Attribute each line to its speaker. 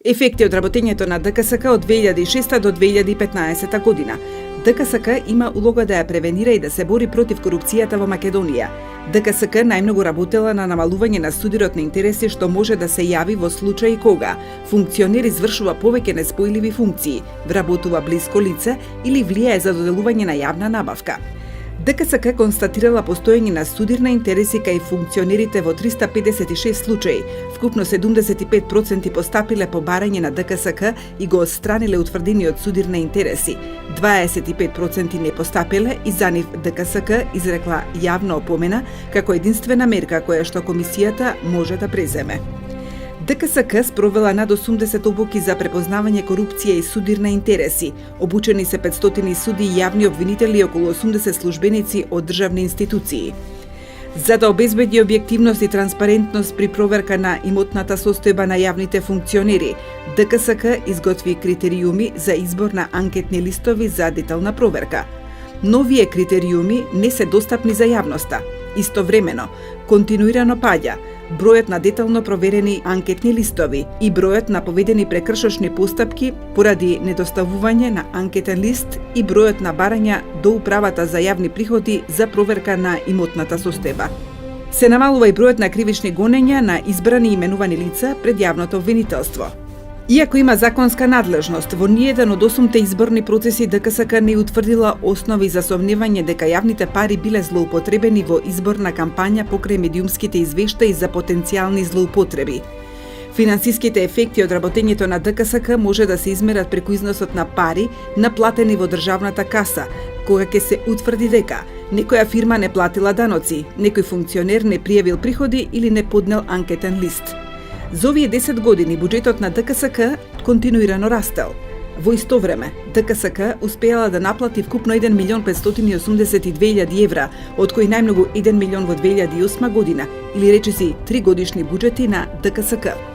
Speaker 1: Ефекти од работењето на ДКСК од 2006 до 2015 година. ДКСК има улога да ја превенира и да се бори против корупцијата во Македонија. ДКСК најмногу работела на намалување на судирот на интереси што може да се јави во случај кога функционер извршува повеќе неспојливи функции, вработува блиско лице или влијае за доделување на јавна набавка. ДКСК констатирала постоење на судир на интереси кај функционерите во 356 случаи. Вкупно 75% постапиле по барање на ДКСК и го отстраниле утврдениот судир на интереси. 25% не постапиле и за нив ДКСК изрекла јавна опомена како единствена мерка која што комисијата може да преземе. ДКСК спровела над 80 обуки за препознавање корупција и судир на интереси. Обучени се 500 суди и јавни обвинители и околу 80 службеници од државни институции. За да обезбеди објективност и транспарентност при проверка на имотната состојба на јавните функционери, ДКСК изготви критериуми за избор на анкетни листови за детална проверка. Новие критериуми не се достапни за јавноста. Истовремено, континуирано паѓа бројот на детално проверени анкетни листови и бројот на поведени прекршочни постапки поради недоставување на анкетен лист и бројот на барања до управата за јавни приходи за проверка на имотната состојба. Се намалува и бројот на кривични гонења на избрани и именувани лица пред јавното обвинителство. Иако има законска надлежност, во ниеден од 8 изборни процеси ДКСК не утврдила основи за сомневање дека јавните пари биле злоупотребени во изборна кампања покрај медиумските извештаи за потенцијални злоупотреби. Финансиските ефекти од работењето на ДКСК може да се измерат преку износот на пари наплатени во државната каса, кога ќе се утврди дека некоја фирма не платила даноци, некој функционер не пријавил приходи или не поднел анкетен лист. За овие 10 години буџетот на ДКСК континуирано растел. Во исто време, ДКСК успеала да наплати вкупно 1.582.000 евра, од кои најмногу 1 милион во 2008 година, или речиси 3 годишни буџети на ДКСК.